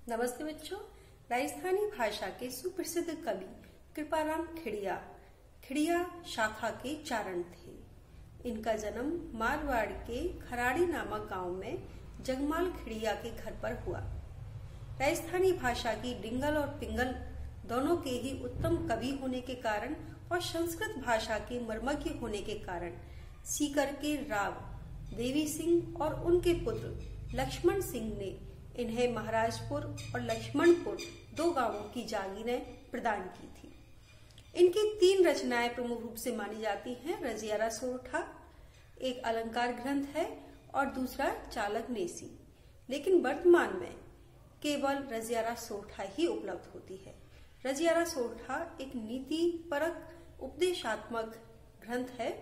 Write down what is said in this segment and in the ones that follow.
नमस्ते बच्चों। राजस्थानी भाषा के सुप्रसिद्ध कवि कृपाराम खिड़िया शाखा के चारण थे। इनका जन्म मारवाड़ के खराड़ी नामक गांव में जगमाल खिड़िया के घर पर हुआ। राजस्थानी भाषा की डिंगल और पिंगल दोनों के ही उत्तम कवि होने के कारण और संस्कृत भाषा के मर्मज्ञ होने के कारण सीकर के राव देवी सिंह और उनके पुत्र लक्ष्मण सिंह ने इन्हें महाराजपुर और लक्ष्मणपुर दो गांवों की जागीरें प्रदान की थी। इनकी तीन रचनाएं प्रमुख रूप से मानी जाती हैं। रजियारा सोरठा एक अलंकार ग्रंथ है और दूसरा चालक नेसी, लेकिन वर्तमान में केवल रजियारा सोरठा ही उपलब्ध होती है। रजियारा सोरठा एक नीति परक उपदेशात्मक ग्रंथ है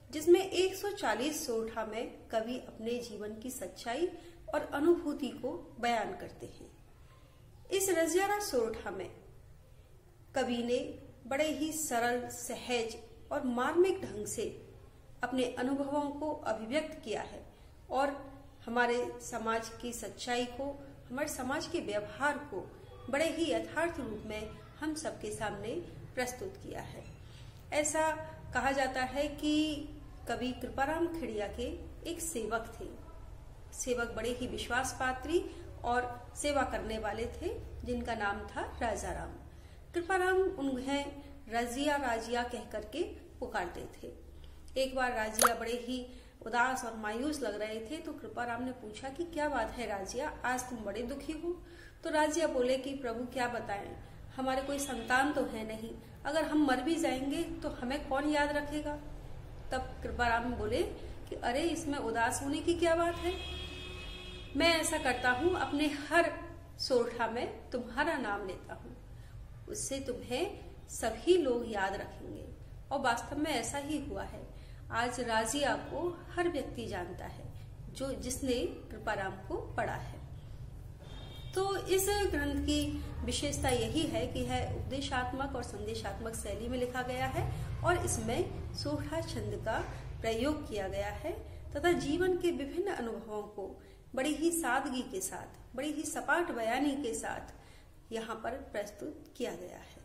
जिसमें 140 सोरठा में कवि अपने जीवन की सच्चाई और अनुभूति को बयान करते हैं। इस रजियारा सोरठा में कवि ने बड़े ही सरल, सहज और मार्मिक ढंग से अपने अनुभवों को अभिव्यक्त किया है और हमारे समाज की सच्चाई को, हमारे समाज के व्यवहार को बड़े ही यथार्थ रूप में हम सबके सामने प्रस्तुत किया है। ऐसा कहा जाता है कि कवि कृपाराम खिड़िया के एक सेवक थे। सेवक बड़े ही विश्वास पात्री और सेवा करने वाले थे जिनका नाम था राजाराम। कृपाराम उन्हें रजिया राजिया कह करके पुकारते थे। एक बार राजिया बड़े ही उदास और मायूस लग रहे थे तो कृपाराम ने पूछा कि क्या बात है राजिया, आज तुम बड़े दुखी हो। तो राजिया बोले कि प्रभु क्या बताएं, हमारे कोई संतान तो है नहीं, अगर हम मर भी जाएंगे तो हमें कौन याद रखेगा। तब कृपाराम बोले कि अरे इसमें उदास होने की क्या बात है, मैं ऐसा करता हूँ अपने हर सोरठा में तुम्हारा नाम लेता हूँ, उससे तुम्हें सभी लोग याद रखेंगे। और वास्तव में ऐसा ही हुआ है। आज राजिया को हर व्यक्ति जानता है जो जिसने कृपाराम को पढ़ा है। तो इस ग्रंथ की विशेषता यही है कि यह उपदेशात्मक और संदेशात्मक शैली में लिखा गया है और इसमें सोरठा छंद का प्रयोग किया गया है तथा जीवन के विभिन्न अनुभवों को बड़ी ही सादगी के साथ, बड़ी ही सपाट बयानी के साथ यहाँ पर प्रस्तुत किया गया है।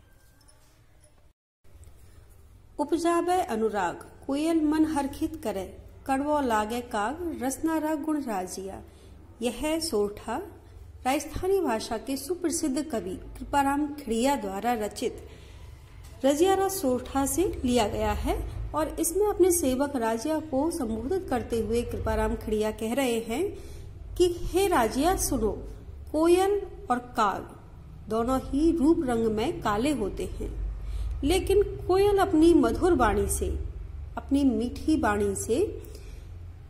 उपजावे अनुराग कोयल मन हरखित करे, कड़वो लागे काग रसना रा गुण राजिया। यह सोरठा राजस्थानी भाषा के सुप्रसिद्ध कवि कृपाराम खिड़िया द्वारा रचित रजियारा सोरठा से लिया गया है और इसमें अपने सेवक राजिया को संबोधित करते हुए कृपाराम खिड़िया कह रहे हैं कि हे राजिया सुनो, कोयल और काग दोनों ही रूप रंग में काले होते हैं, लेकिन कोयल अपनी मधुर वाणी से, अपनी मीठी वाणी से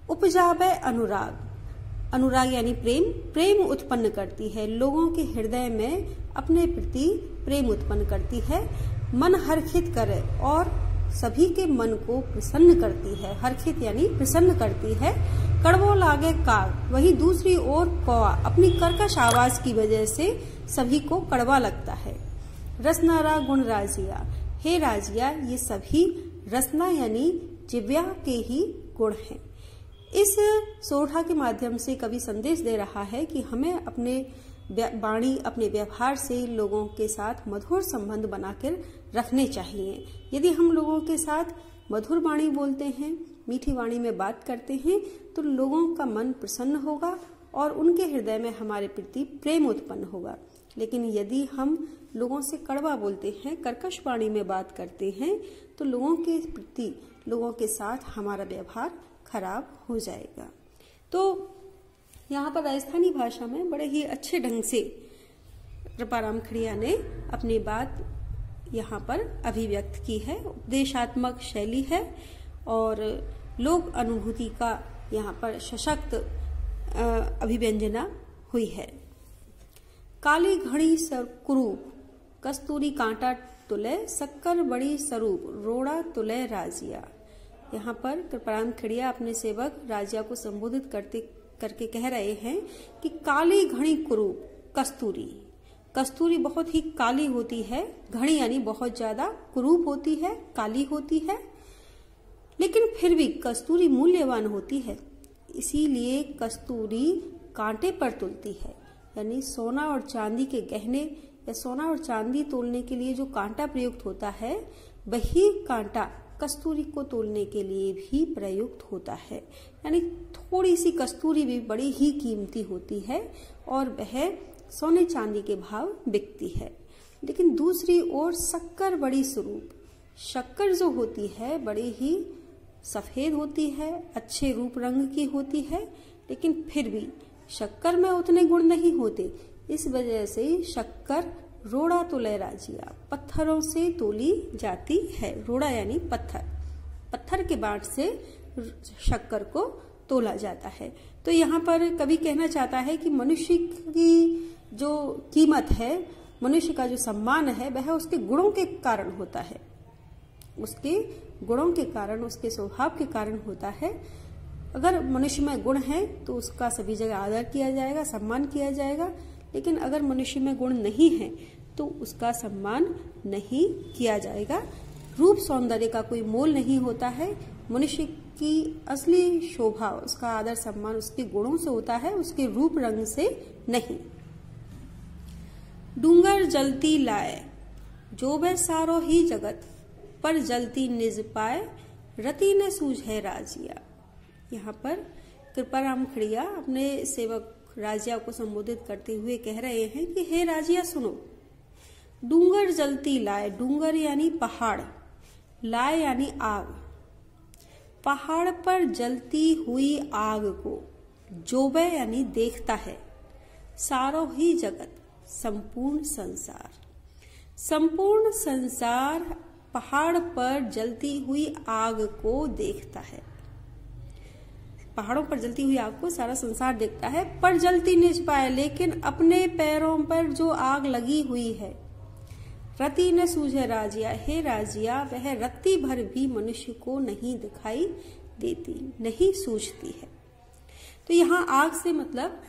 उपजावे अनुराग, अनुराग यानी प्रेम उत्पन्न करती है, लोगों के हृदय में अपने प्रति प्रेम उत्पन्न करती है। मन हर्षित करे और सभी के मन को प्रसन्न करती है। हर्षित यानी प्रसन्न करती है। कड़वो लागे काग, वही दूसरी ओर कौवा अपनी कर्कश आवाज की वजह से सभी को कड़वा लगता है। रसनारा गुण राजिया, हे राजिया ये सभी रसना यानी जिव्या के ही गुण हैं। इस सोरठा के माध्यम से कवि संदेश दे रहा है कि हमें अपने वाणी, अपने व्यवहार से लोगों के साथ मधुर संबंध बनाकर रखने चाहिए। यदि हम लोगों के साथ मधुर वाणी बोलते हैं, मीठी वाणी में बात करते हैं तो लोगों का मन प्रसन्न होगा और उनके हृदय में हमारे प्रति प्रेम उत्पन्न होगा। लेकिन यदि हम लोगों से कड़वा बोलते हैं, कर्कश वाणी में बात करते हैं तो लोगों के प्रति, लोगों के साथ हमारा व्यवहार खराब हो जाएगा। तो यहाँ पर राजस्थानी भाषा में बड़े ही अच्छे ढंग से कृपाराम खिड़िया ने अपनी बात यहाँ पर अभिव्यक्त की है। उपदेशात्मक शैली है और लोक अनुभूति का यहाँ पर सशक्त अभिव्यंजना हुई है। काली घड़ी कुरूप, कस्तूरी कांटा तुले, शक्कर बड़ी स्वरूप, रोड़ा तुले राजिया। यहाँ पर कृपाराम खिड़िया अपने सेवक राजिया को संबोधित करके कह रहे हैं कि काली घड़ी कुरूप, कस्तूरी, कस्तूरी बहुत ही काली होती है, घड़ी यानी बहुत ज्यादा कुरूप होती है, काली होती है, लेकिन फिर भी कस्तूरी मूल्यवान होती है, इसीलिए कस्तूरी कांटे पर तुलती है। यानी सोना और चांदी के गहने या सोना और चांदी तोलने के लिए जो कांटा प्रयुक्त होता है, वही कांटा कस्तूरी को तोलने के लिए भी प्रयुक्त होता है। यानी थोड़ी सी कस्तूरी भी बड़ी ही कीमती होती है और वह सोने चांदी के भाव बिकती है। लेकिन दूसरी ओर शक्कर बड़ी स्वरूप, शक्कर जो होती है बड़ी ही सफेद होती है, अच्छे रूप रंग की होती है, लेकिन फिर भी शक्कर में उतने गुण नहीं होते। इस वजह से शक्कर रोड़ा तोले राजिया, पत्थरों से तोली जाती है। रोड़ा यानी पत्थर, पत्थर के बाट से शक्कर को तोला जाता है। तो यहाँ पर कवि कहना चाहता है कि मनुष्य की जो कीमत है, मनुष्य का जो सम्मान है, वह उसके गुणों के कारण होता है, उसके गुणों के कारण, उसके स्वभाव के कारण होता है। अगर मनुष्य में गुण है तो उसका सभी जगह आदर किया जाएगा, सम्मान किया जाएगा। लेकिन अगर मनुष्य में गुण नहीं है तो उसका सम्मान नहीं किया जाएगा। रूप सौंदर्य का कोई मोल नहीं होता है। मनुष्य की असली शोभा, उसका आदर सम्मान उसके गुणों से होता है, उसके रूप रंग से नहीं। डूंगर जलती लाए जो वह सारो ही जगत, पर जलती निज पाए रति न सूझे राजिया। यहाँ पर कृपाराम खड़िया अपने सेवक राजिया को संबोधित करते हुए कह रहे हैं कि हे राजिया सुनो, डूंगर जलती लाए, डूंगर यानी पहाड़, लाए यानी आग, पहाड़ पर जलती हुई आग को जोबे यानी देखता है, सारो ही जगत संपूर्ण संसार, संपूर्ण संसार पहाड़ पर जलती हुई आग को देखता है। पहाड़ों पर जलती हुई आग को सारा संसार देखता है, पर जलती निज पाए, लेकिन अपने पैरों पर जो आग लगी हुई है, रति न सूझे राजिया, हे राजिया वह रत्ती भर भी मनुष्य को नहीं दिखाई देती, नहीं सूझती है। तो यहाँ आग से मतलब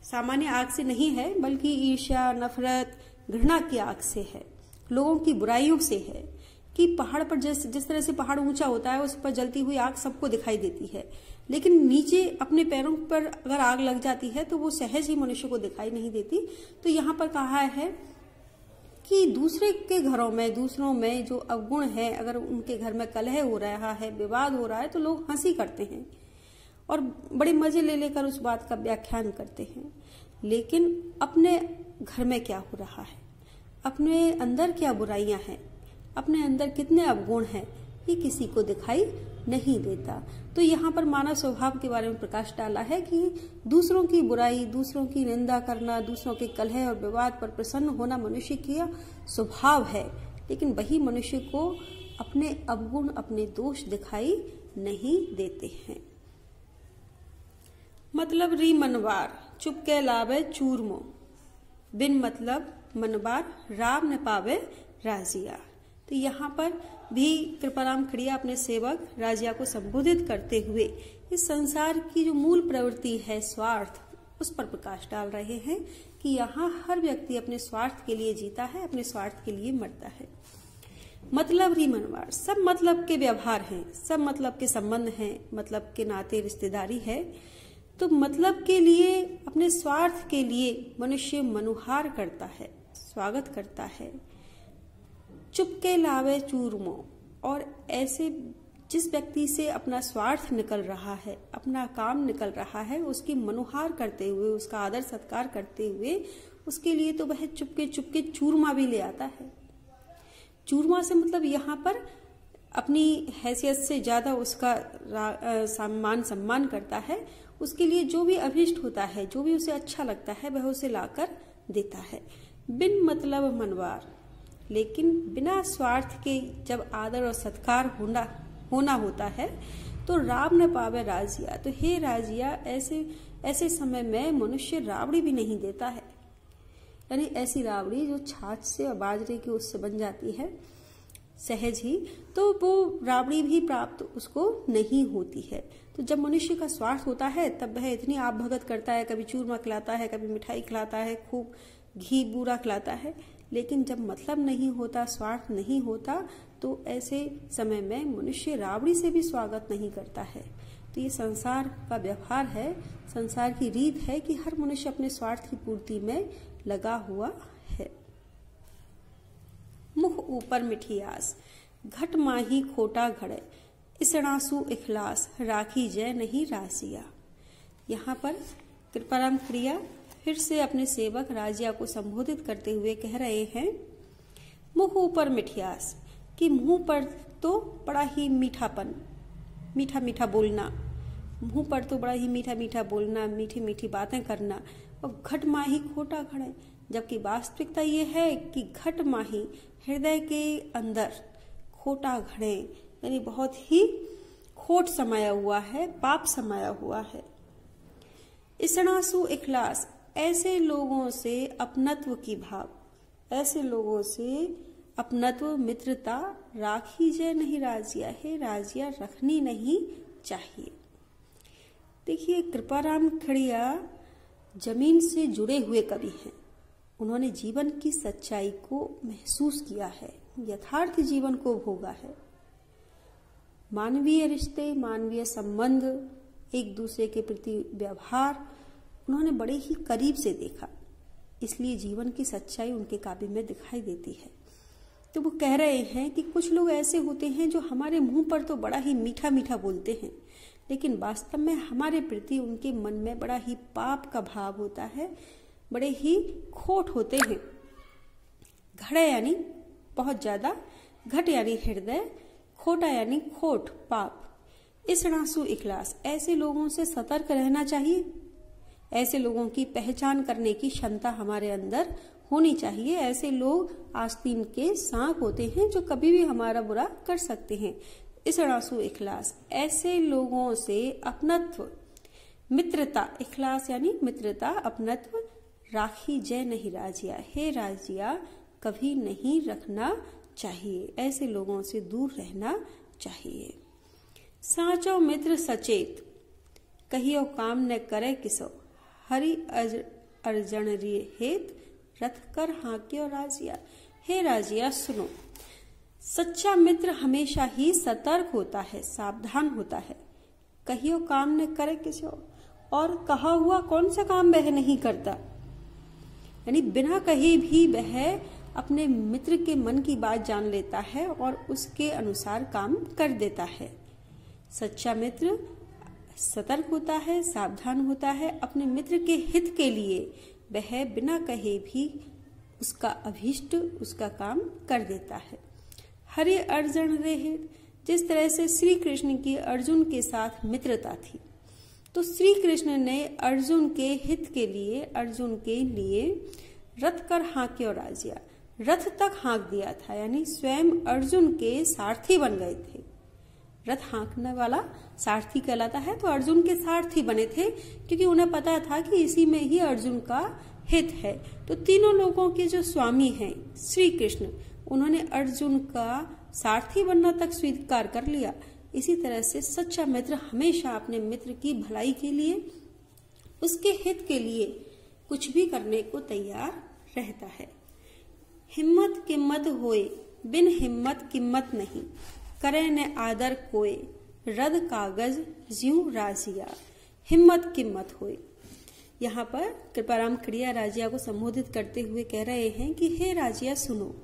सामान्य आग से नहीं है, बल्कि ईर्ष्या, नफरत, घृणा की आग से है, लोगों की बुराइयों से है। कि पहाड़ पर जिस तरह से पहाड़ ऊंचा होता है, उस पर जलती हुई आग सबको दिखाई देती है, लेकिन नीचे अपने पैरों पर अगर आग लग जाती है तो वो सहज ही मनुष्य को दिखाई नहीं देती। तो यहाँ पर कहा है कि दूसरे के घरों में, दूसरों में जो अवगुण है, अगर उनके घर में कलह हो रहा है, विवाद हो रहा है, तो लोग हंसी करते हैं और बड़े मजे ले लेकर उस बात का व्याख्यान करते हैं। लेकिन अपने घर में क्या हो रहा है, अपने अंदर क्या बुराइयां हैं, अपने अंदर कितने अवगुण हैं, ये किसी को दिखाई नहीं देता। तो यहाँ पर मानव स्वभाव के बारे में प्रकाश डाला है कि दूसरों की बुराई, दूसरों की निंदा करना, दूसरों के कलह और विवाद पर प्रसन्न होना मनुष्य का स्वभाव है, लेकिन वही मनुष्य को अपने अवगुण, अपने दोष दिखाई नहीं देते हैं। मतलब री मनवार चुपके लावे चूरमो, बिन मतलब मनवार राम न पावे राजिया। तो यहाँ पर भी कृपाराम खड़िया अपने सेवक राजिया को संबोधित करते हुए इस संसार की जो मूल प्रवृत्ति है स्वार्थ, उस पर प्रकाश डाल रहे हैं कि यहाँ हर व्यक्ति अपने स्वार्थ के लिए जीता है, अपने स्वार्थ के लिए मरता है। मतलब री मनवार, सब मतलब के व्यवहार हैं, सब मतलब के संबंध हैं, मतलब के नाते रिश्तेदारी है। तो मतलब के लिए, अपने स्वार्थ के लिए मनुष्य मनुहार करता है, स्वागत करता है। चुपके लावे चूरमो, और ऐसे जिस व्यक्ति से अपना स्वार्थ निकल रहा है, अपना काम निकल रहा है, उसकी मनुहार करते हुए, उसका आदर सत्कार करते हुए, उसके लिए तो वह चुपके चुपके चूरमा भी ले आता है। चूरमा से मतलब यहाँ पर अपनी हैसियत से ज्यादा उसका मान सम्मान करता है। उसके लिए जो भी अभीष्ट होता है, जो भी उसे अच्छा लगता है, वह उसे लाकर देता है। बिन मतलब मनवार, लेकिन बिना स्वार्थ के जब आदर और सत्कार होना होता है तो राम न पावे राजिया। तो हे राजिया, ऐसे समय में मनुष्य राबड़ी भी नहीं देता है, यानी ऐसी राबड़ी जो छाछ से और बाजरे की उससे बन जाती है सहज ही, तो वो राबड़ी भी प्राप्त उसको नहीं होती है। तो जब मनुष्य का स्वार्थ होता है तब वह इतनी आप भगत करता है, कभी चूरमा खिलाता है, कभी मिठाई खिलाता है, खूब घी बूरा खिलाता है। लेकिन जब मतलब नहीं होता, स्वार्थ नहीं होता, तो ऐसे समय में मनुष्य राबड़ी से भी स्वागत नहीं करता है। तो ये संसार का व्यवहार है, संसार की रीत है कि हर मनुष्य अपने स्वार्थ की पूर्ति में लगा हुआ है। मुख ऊपर मिठी आस, घट माही खोटा घड़े, इसणासु इखलास, राखी जय नहीं राजिया। यहाँ पर कृपाराम खड़िया फिर से अपने सेवक राजिया को संबोधित करते हुए कह रहे हैं, मुख ऊपर मिठियास, कि मुंह पर तो बड़ा ही मीठापन, मीठा मीठा बोलना, मुंह पर तो बड़ा ही मीठा मीठा बोलना, मीठी मीठी बातें करना, और घट माही खोटा घड़े, जबकि वास्तविकता ये है कि घट माही हृदय के अंदर खोटा घड़े यानी बहुत ही खोट समाया हुआ है, पाप समाया हुआ है। इसणासु इखलास, ऐसे लोगों से अपनत्व की भाव, ऐसे लोगों से अपनत्व मित्रता राखी जय नहीं राजिया, है राजिया रखनी नहीं चाहिए। देखिए कृपाराम खड़िया जमीन से जुड़े हुए कवि हैं। उन्होंने जीवन की सच्चाई को महसूस किया है, यथार्थ जीवन को भोगा है। मानवीय रिश्ते, मानवीय संबंध, एक दूसरे के प्रति व्यवहार उन्होंने बड़े ही करीब से देखा, इसलिए जीवन की सच्चाई उनके काव्य में दिखाई देती है। तो वो कह रहे हैं कि कुछ लोग ऐसे होते हैं जो हमारे मुंह पर तो बड़ा ही मीठा मीठा बोलते हैं, लेकिन वास्तव में हमारे प्रति उनके मन में बड़ा ही पाप का भाव होता है, बड़े ही खोट होते हैं। घड़े यानी बहुत ज्यादा, घट यानी हृदय, खोटा यानी खोट पाप। इसणासु इखलास, ऐसे लोगों से सतर्क रहना चाहिए। ऐसे लोगों की पहचान करने की क्षमता हमारे अंदर होनी चाहिए। ऐसे लोग आस्तीन के सांप होते हैं जो कभी भी हमारा बुरा कर सकते हैं। इसणासु इखलास, ऐसे लोगों से अपनत्व मित्रता, इखलास यानी मित्रता, अपनत्व राखी जय नहीं राजिया, हे राजिया कभी नहीं रखना चाहिए, ऐसे लोगों से दूर रहना चाहिए। साचो मित्र सचेत, कहियो काम न करे किसो, हरि अर्जन हेत रथ कर हाक्यो राजिया, हे राजिया सुनो, सच्चा मित्र हमेशा ही सतर्क होता है, सावधान होता है। कहियो काम न करे किसो, और कहा हुआ कौन सा काम वह नहीं करता, यानी बिना कहे भी वह अपने मित्र के मन की बात जान लेता है और उसके अनुसार काम कर देता है। सच्चा मित्र सतर्क होता है, सावधान होता है, अपने मित्र के हित के लिए वह बिना कहे भी उसका अभीष्ट, उसका काम कर देता है। हरि अर्जुन रेहित, जिस तरह से श्री कृष्ण की अर्जुन के साथ मित्रता थी, तो श्री कृष्ण ने अर्जुन के हित के लिए, अर्जुन के लिए रथ कर हाक्यो राजिया, रथ तक हाँक दिया था, यानी स्वयं अर्जुन के सारथी बन गए थे। रथ हाँकने वाला सारथी कहलाता है, तो अर्जुन के सारथी बने थे क्योंकि उन्हें पता था कि इसी में ही अर्जुन का हित है। तो तीनों लोगों के जो स्वामी हैं श्री कृष्ण, उन्होंने अर्जुन का सारथी बनना तक स्वीकार कर लिया। इसी तरह से सच्चा मित्र हमेशा अपने मित्र की भलाई के लिए, उसके हित के लिए कुछ भी करने को तैयार रहता है। हिम्मत किम्मत होए, बिन हिम्मत किम्मत नहीं, करे न आदर कोय, रद कागज ज्यूं राजिया, हिम्मत किम्मत होए। यहाँ पर कृपाराम खड़िया राजिया को संबोधित करते हुए कह रहे हैं कि हे राजिया सुनो,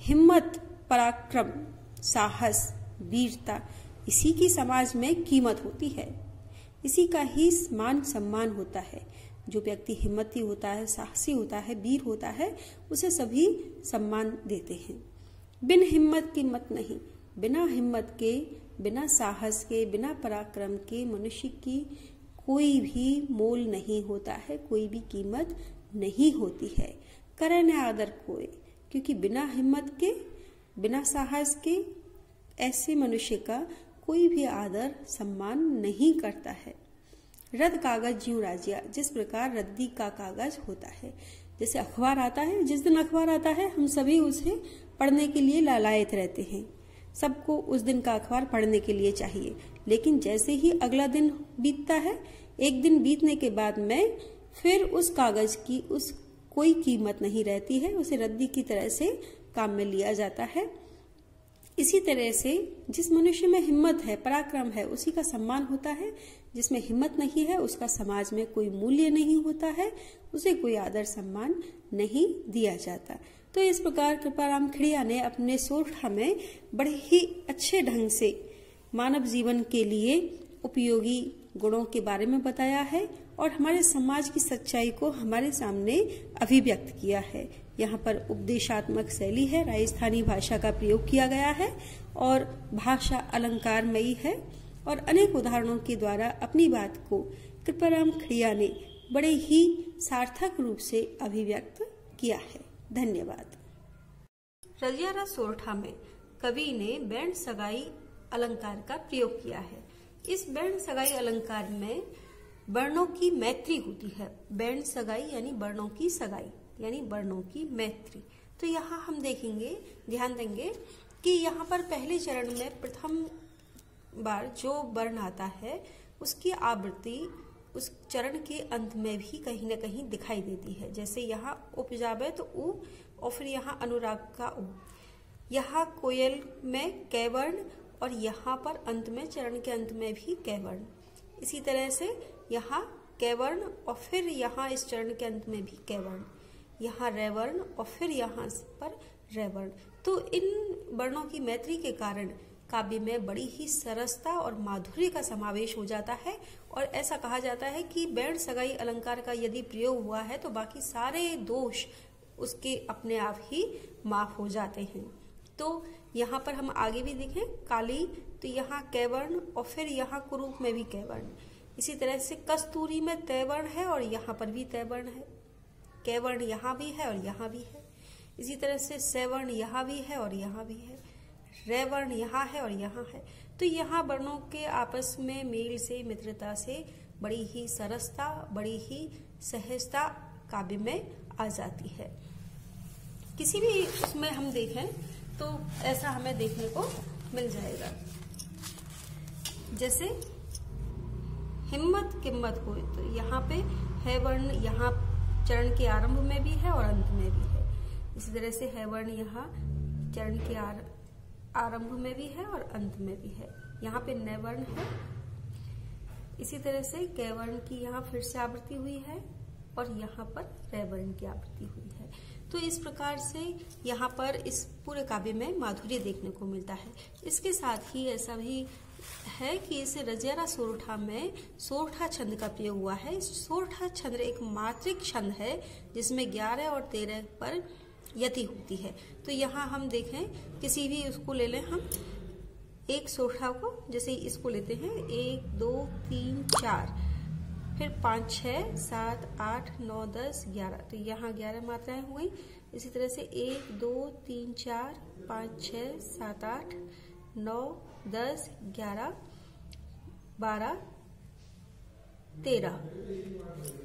हिम्मत, पराक्रम, साहस, वीरता, इसी की समाज में कीमत होती है, इसी का ही मान सम्मान होता है। जो व्यक्ति हिम्मती होता है, साहसी होता है, वीर होता है, उसे सभी सम्मान देते हैं। बिन हिम्मत की मत नहीं, बिना हिम्मत के, बिना साहस के, बिना पराक्रम के मनुष्य की कोई भी मोल नहीं होता है, कोई भी कीमत नहीं होती है। करे न आदर कोई, क्योंकि बिना हिम्मत के, बिना साहस के ऐसे मनुष्य का कोई भी आदर सम्मान नहीं करता है। रद्द कागज ज्यूं राजिया, जिस प्रकार रद्दी का कागज होता है, जैसे अखबार आता है, जिस दिन अखबार आता है हम सभी उसे पढ़ने के लिए लालायित रहते हैं, सबको उस दिन का अखबार पढ़ने के लिए चाहिए। लेकिन जैसे ही अगला दिन बीतता है, एक दिन बीतने के बाद में फिर उस कागज की उस कोई कीमत नहीं रहती है, उसे रद्दी की तरह से काम में लिया जाता है। इसी तरह से जिस मनुष्य में हिम्मत है, पराक्रम है, उसी का सम्मान होता है। जिसमें हिम्मत नहीं है उसका समाज में कोई मूल्य नहीं होता है, उसे कोई आदर सम्मान नहीं दिया जाता। तो इस प्रकार कृपाराम खिड़िया ने अपने सोरठा में बड़े ही अच्छे ढंग से मानव जीवन के लिए उपयोगी गुणों के बारे में बताया है और हमारे समाज की सच्चाई को हमारे सामने अभिव्यक्त किया है। यहाँ पर उपदेशात्मक शैली है, राजस्थानी भाषा का प्रयोग किया गया है और भाषा अलंकारमयी है और अनेक उदाहरणों के द्वारा अपनी बात को कृपाराम खिड़िया ने बड़े ही सार्थक रूप से अभिव्यक्त किया है। धन्यवाद। रजियारा सोरठा में कवि ने बैंड सगाई अलंकार का प्रयोग किया है। इस बैंड सगाई अलंकार में वर्णों की मैत्री होती है। बैंड सगाई यानी वर्णों की सगाई यानी वर्णों की मैत्री। तो यहाँ हम देखेंगे, ध्यान देंगे कि यहाँ पर पहले चरण में प्रथम बार जो वर्ण आता है उसकी आवृत्ति उस चरण के अंत में भी कहीं न कहीं दिखाई देती है। जैसे यहाँ उपजावे तो उ और फिर यहाँ अनुराग का उ, यहाँ कोयल में कैवर्ण और यहाँ पर अंत में चरण के अंत में भी कैवर्ण। इसी तरह से यहाँ कैवर्ण और फिर यहाँ इस चरण के अंत में भी कैवर्ण, यहाँ रैवर्ण और फिर यहाँ पर रैवर्ण। तो इन वर्णों की मैत्री के कारण काव्य में बड़ी ही सरसता और माधुर्य का समावेश हो जाता है और ऐसा कहा जाता है कि बैंड सगाई अलंकार का यदि प्रयोग हुआ है तो बाकी सारे दोष उसके अपने आप ही माफ हो जाते हैं। तो यहाँ पर हम आगे भी देखें काली, तो यहाँ कैवर्ण और फिर यहाँ कुरूप में भी कैवर्ण। इसी तरह से कस्तूरी में तैवर्ण है और यहाँ पर भी तैवर्ण है। कैवर्ण यहाँ भी है और यहाँ भी है। इसी तरह से सैवर्ण यहाँ भी है और यहाँ भी है। रैवर्ण यहाँ है और यहाँ है। तो यहाँ वर्णों के आपस में मेल से, मित्रता से बड़ी ही सरसता, बड़ी ही सहजता काव्य में आ जाती है। किसी भी उसमें हम देखें तो ऐसा हमें देखने को मिल जाएगा। जैसे हिम्मत किम्मत हो, तो यहाँ पे है वर्ण, यहाँ चरण के आरंभ में भी है और अंत में भी है। इसी तरह से है वर्ण यहाँ चरण के आरंभ में भी है और अंत में भी है। यहाँ पे नैवर्ण है। इसी तरह से कैवर्ण की यहाँ फिर से आवृत्ति हुई है और यहाँ पर रैवर्ण की आवृत्ति हुई है। तो इस प्रकार से यहाँ पर इस पूरे काव्य में माधुर्य देखने को मिलता है। इसके साथ ही ऐसा भी है कि इस रजियारा सोरठा में सोरठा छंद का प्रयोग हुआ है। सोरठा छंद एक मात्रिक छंद है जिसमें 11 और 13 पर यति होती है। तो यहाँ हम देखें, किसी भी उसको ले लें हम, एक सोरठा को, जैसे इसको लेते हैं 1 2 3 4, फिर 5 6 7 8 9 10 11, तो यहाँ 11 मात्राएं हो गई। इसी तरह से 1 2 3 4 5 6 7 8 9 10 11 12 13